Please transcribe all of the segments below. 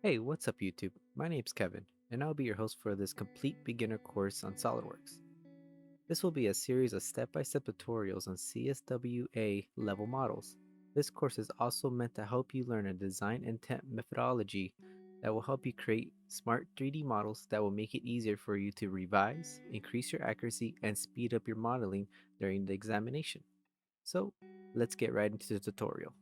Hey, what's up YouTube? My name's Kevin, and I'll be your host for this complete beginner course on SolidWorks. This will be a series of step-by-step tutorials on CSWA level models. This course is also meant to help you learn a design intent methodology that will help you create smart 3D models that will make it easier for you to revise, increase your accuracy, and speed up your modeling during the examination. So, let's get right into the tutorial.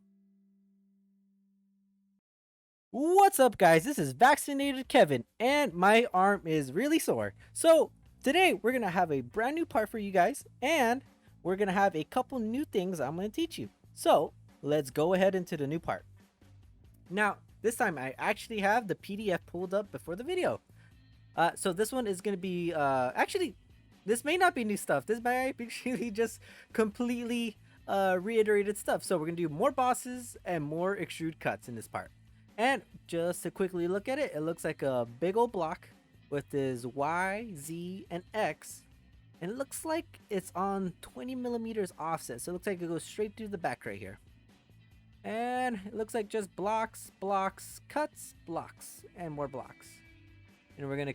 What's up, guys? This is Vaccinated Kevin, and my arm is really sore. So, today we're gonna have a brand new part for you guys, and we're gonna have a couple new things I'm gonna teach you. So, let's go ahead into the new part. Now, this time I actually have the PDF pulled up before the video. So this one is gonna be actually, this may not be new stuff. This might actually just completely reiterated stuff. So we're gonna do more bosses and more extrude cuts in this part. And just to quickly look at it, it looks like a big old block with this Y, Z, and X. And it looks like it's on 20 millimeters offset. So it looks like it goes straight through the back right here. And it looks like just blocks, blocks, cuts, blocks, and more blocks. And we're going to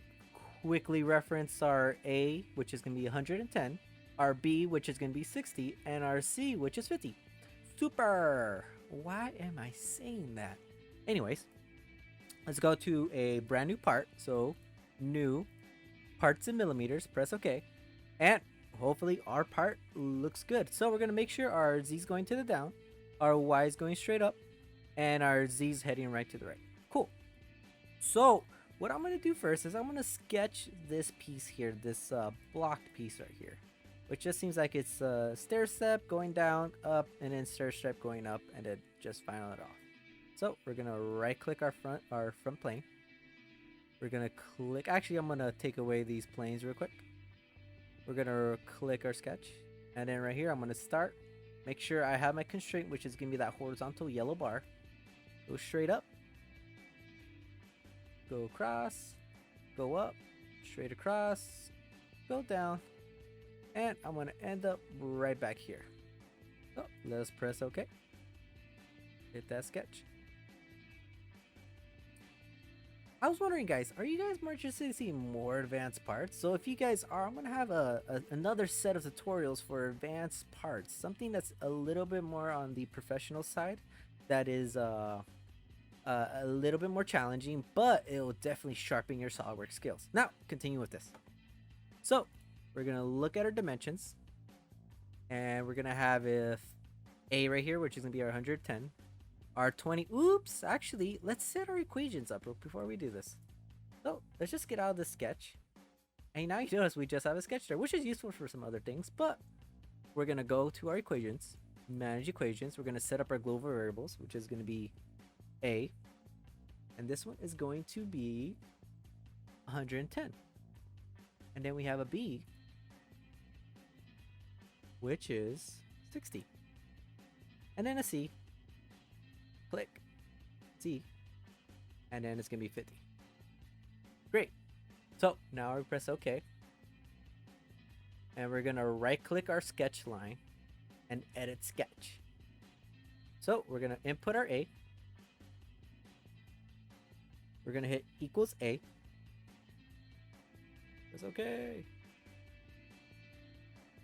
quickly reference our A, which is going to be 110, our B, which is going to be 60, and our C, which is 50. Super! Why am I saying that? Anyways, let's go to a brand new part. So, new, parts in millimeters, press OK. And hopefully our part looks good. So we're going to make sure our Z is going to the down, our Y is going straight up, and our Z is heading right to the right. Cool. So what I'm going to do first is I'm going to sketch this piece here, this blocked piece right here, which just seems like it's a stair step going down, up, and then stair step going up, and then just final it off. So we're going to right click our front plane. We're going to click, actually I'm going to take away these planes real quick. We're going to click our sketch, and then right here I'm going to start. Make sure I have my constraint, which is going to be that horizontal yellow bar. Go straight up. Go across, go up, straight across, go down, and I'm going to end up right back here. So let's press OK. Hit that sketch. I was wondering, guys, are you guys more interested in seeing more advanced parts? So if you guys are, I'm going to have another set of tutorials for advanced parts, something that's a little bit more on the professional side, that is a little bit more challenging, but it will definitely sharpen your SolidWorks skills. Now, continue with this. So, we're going to look at our dimensions, and we're going to have A right here, which is going to be our 110, our 20. Oops, actually, let's set our equations up before we do this. So, let's just get out of the sketch. And now you notice we just have a sketch there, which is useful for some other things, but we're going to go to our equations, manage equations. We're going to set up our global variables, which is going to be A, and this one is going to be 110. And then we have a B, which is 60. And then a C, click, C, and then it's going to be 50. Great. So now we press OK. And we're going to right click our sketch line and edit sketch. So we're going to input our A. We're going to hit equals A. It's okay.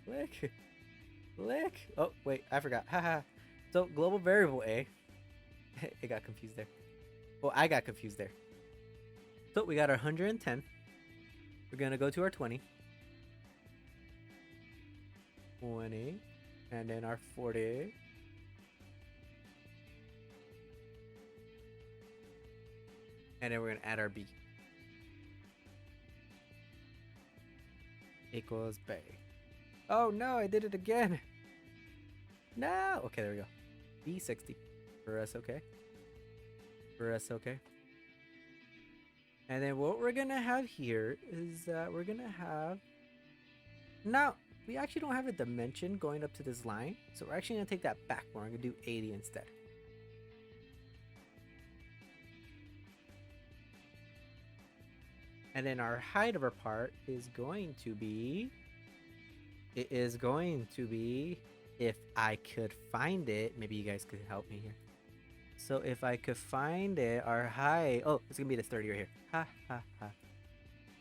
Click. Click. Oh, wait, I forgot. Haha. So global variable A. It got confused there. Well, I got confused there. So we got our 110. We're going to go to our 20. 20. And then our 40. And then we're going to add our B. Equals B. Oh no, I did it again. No. Okay, there we go. B60. Press OK. Press OK. And then what we're going to have here is that we're going to have... Now, we actually don't have a dimension going up to this line. So we're actually going to take that back. We're going to do 80 instead. And then our height of our part is going to be... It is going to be... If I could find it, maybe you guys could help me here. So if I could find it, our height. Oh, it's gonna be this 30 right here. Ha ha ha.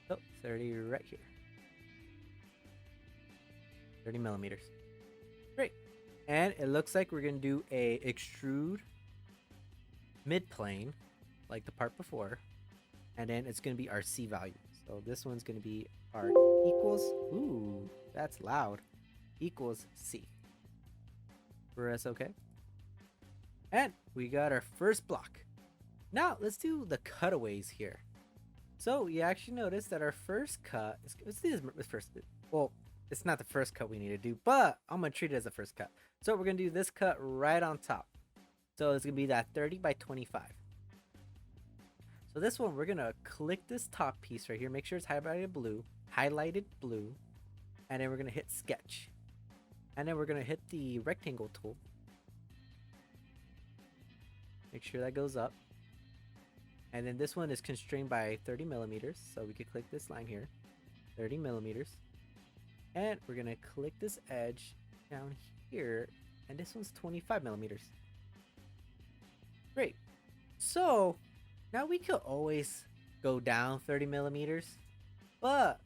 Oh, 30 right here. 30 millimeters. Great. And it looks like we're gonna do a extrude mid plane, like the part before, and then it's gonna be our C value. So this one's gonna be our equals. Ooh, that's loud. Equals C. Press OK. And we got our first block. Now let's do the cutaways here. So you actually notice that our first cut. Let's do this first. Well, it's not the first cut we need to do, but I'm gonna treat it as the first cut. So we're gonna do this cut right on top. So it's gonna be that 30 by 25. So this one, we're gonna click this top piece right here. Make sure it's highlighted blue, and then we're gonna hit sketch, and then we're gonna hit the rectangle tool. Make sure that goes up, and then this one is constrained by 30 millimeters. So we could click this line here, 30 millimeters, and we're gonna click this edge down here, and this one's 25 millimeters. Great. So now we could always go down 30 millimeters, but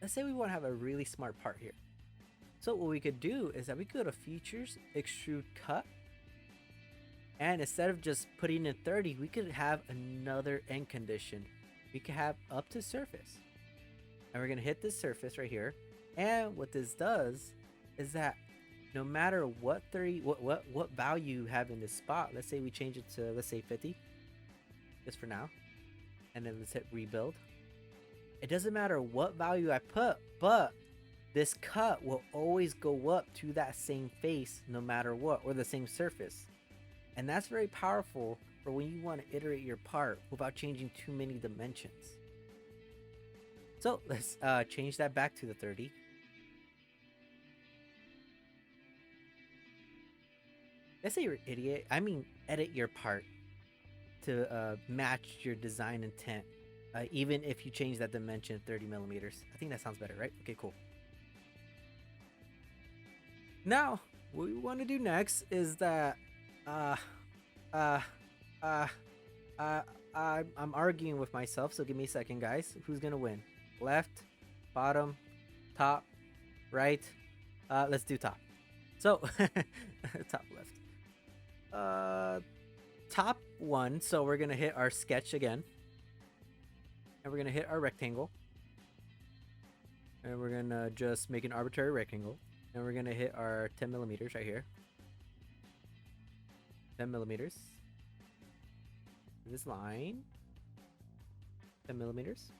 let's say we want to have a really smart part here. So what we could do is that we could go to features, extrude cut, and instead of just putting in 30, we could have another end condition. We could have up to surface, and we're gonna hit this surface right here. And what this does is that no matter what value you have in this spot, let's say we change it to, let's say 50, just for now, and then let's hit rebuild. It doesn't matter what value I put, but this cut will always go up to that same face no matter what, or the same surface. And that's very powerful for when you want to iterate your part without changing too many dimensions. So let's change that back to the 30. Let's say you're an idiot. I mean, edit your part to match your design intent, even if you change that dimension 30 millimeters. I think that sounds better, right? Okay, cool. Now, what we want to do next is that I'm arguing with myself, so give me a second, guys. Who's gonna win? Left, bottom, top, right? Let's do top. So top left. Top one. So we're gonna hit our sketch again, and we're gonna hit our rectangle, and we're gonna just make an arbitrary rectangle, and we're gonna hit our 10 millimeters right here. 10 millimeters. This line. 10 millimeters.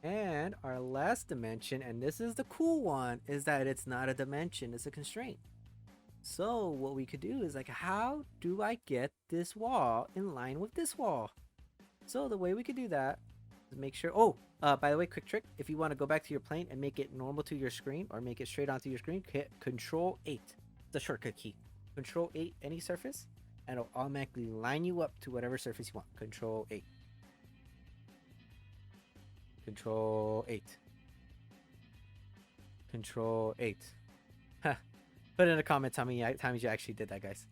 And our last dimension, and this is the cool one, is that it's not a dimension, it's a constraint. So what we could do is like, how do I get this wall in line with this wall? So the way we could do that is make sure, by the way, quick trick, if you want to go back to your plane and make it normal to your screen, or make it straight onto your screen, hit Control 8. It's a shortcut key. Control 8 any surface, and it'll automatically line you up to whatever surface you want. Control 8. Control 8. Control 8. Put in a comment, tell me how many times you actually did that, guys.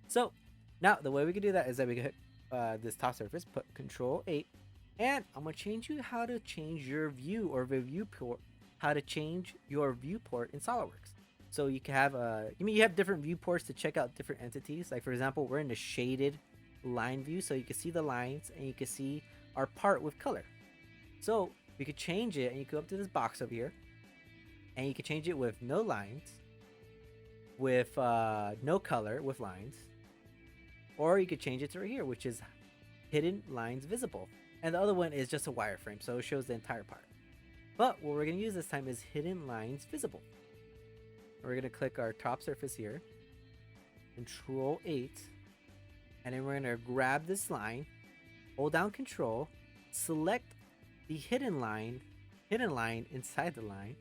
So now the way we can do that is that we can hit this top surface, put Control 8, and I'm gonna change you how to change your view or the viewport, how to change your viewport in SolidWorks. So you can have you have different viewports to check out different entities. Like for example, we're in the shaded line view, so you can see the lines and you can see our part with color. So you could change it, and you go up to this box over here, and you can change it with no lines, with no color with lines, or you could change it to right here, which is hidden lines visible, and the other one is just a wireframe, so it shows the entire part. But what we're going to use this time is hidden lines visible. We're going to click our top surface here, Control 8, and then we're going to grab this line, hold down Control, select the hidden line inside the line,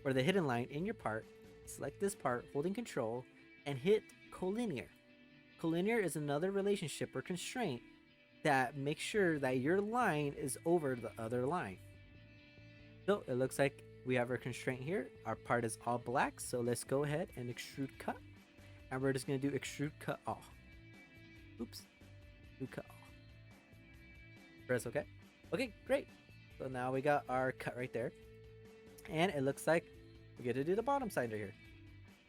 or the hidden line in your part, select this part, holding Control, and hit collinear. Collinear is another relationship or constraint that makes sure that your line is over the other line. So it looks like we have our constraint here. Our part is all black, so let's go ahead and extrude cut, and we're just going to do extrude cut all. Oops. Cut all. Press OK. Okay, great. So now we got our cut right there. And it looks like we get to do the bottom side right here.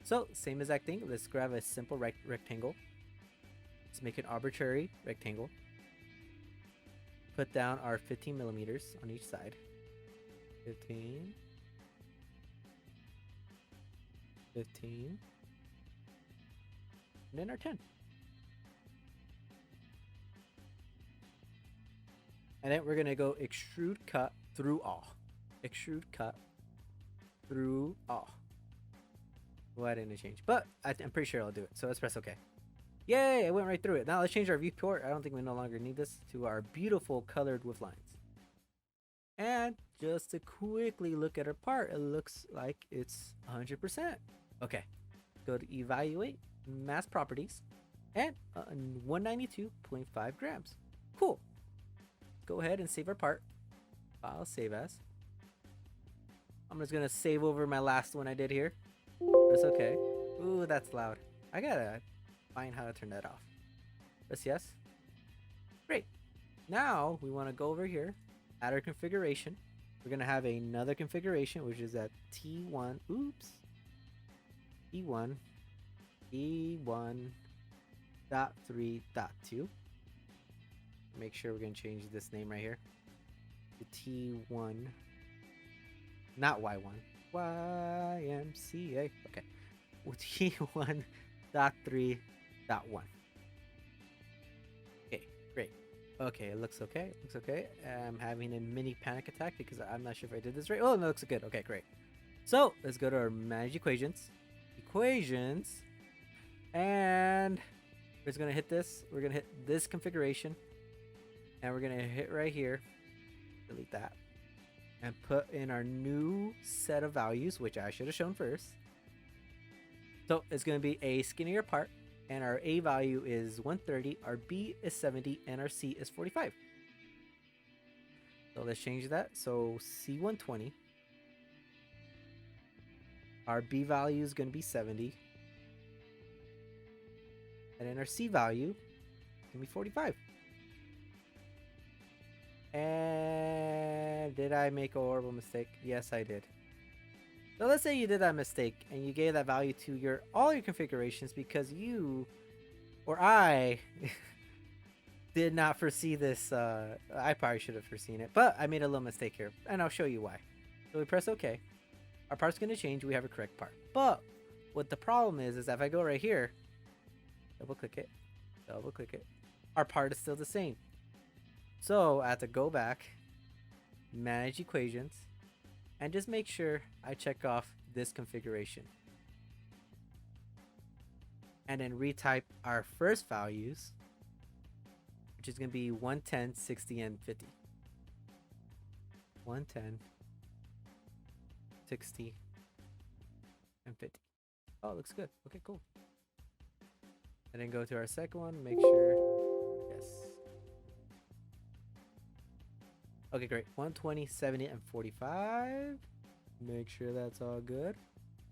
So same exact thing. Let's grab a simple rectangle. Let's make an arbitrary rectangle. Put down our 15 millimeters on each side. 15. 15. And then our 10. And then we're going to go extrude cut through all. Extrude cut through all. Why didn't it change? But I'm pretty sure I'll do it. So let's press OK. Yay! I went right through it. Now let's change our viewport. I don't think we no longer need this to our beautiful colored with lines. And just to quickly look at our part, it looks like it's 100%. Okay. Go to evaluate, mass properties, and 192.5 grams. Cool. Go ahead and save our part. File, save as. I'm just gonna save over my last one I did here. That's okay. Ooh, that's loud. I gotta find how to turn that off. Press yes. Great. Now we want to go over here, add our configuration. We're gonna have another configuration, which is at T1. Oops. E1. E1.3.2. Make sure we're gonna change this name right here to T1, not Y1, YMCA. Okay, T1.3.1. Okay, great. Okay, it looks okay. It looks okay. I'm having a mini panic attack because I'm not sure if I did this right. Oh, no, it looks good. Okay, great. So let's go to our manage equations. And we're just gonna hit this. We're gonna hit this configuration. And we're gonna hit right here, delete that, and put in our new set of values, which I should have shown first. So it's gonna be a skinnier part, and our A value is 130, our B is 70, and our C is 45. So let's change that. So C120, our B value is gonna be 70, and then our C value is gonna be 45. And did I make a horrible mistake? Yes, I did. So let's say you did that mistake and you gave that value to all your configurations because you or I did not foresee this. I probably should have foreseen it, but I made a little mistake here, and I'll show you why. So we press OK. Our part's going to change. We have a correct part. But what the problem is if I go right here, double click it, our part is still the same. So I have to go back, manage equations, and just make sure I check off this configuration. And then retype our first values, which is going to be 110, 60, and 50. 110, 60, and 50. Oh, looks good. Okay, cool. And then go to our second one, make sure, yes. Okay, great. 120, 70, and 45. Make sure that's all good.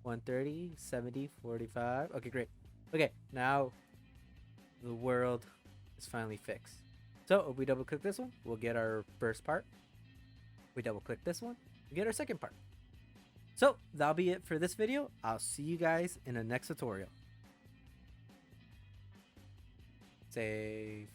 130, 70, 45. Okay, great. Okay, now the world is finally fixed. So if we double click this one, we'll get our first part. If we double click this one, we get our second part. So that'll be it for this video. I'll see you guys in the next tutorial. Save.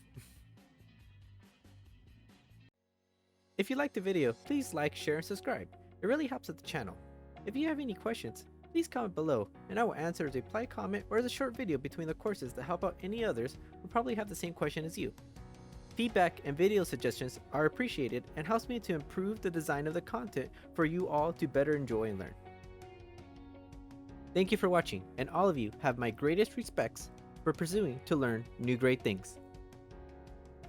If you liked the video, please like, share, and subscribe. It really helps with the channel. If you have any questions, please comment below, and I will answer as a reply comment or as a short video between the courses to help out any others who probably have the same question as you. Feedback and video suggestions are appreciated and helps me to improve the design of the content for you all to better enjoy and learn. Thank you for watching, and all of you have my greatest respects for pursuing to learn new great things.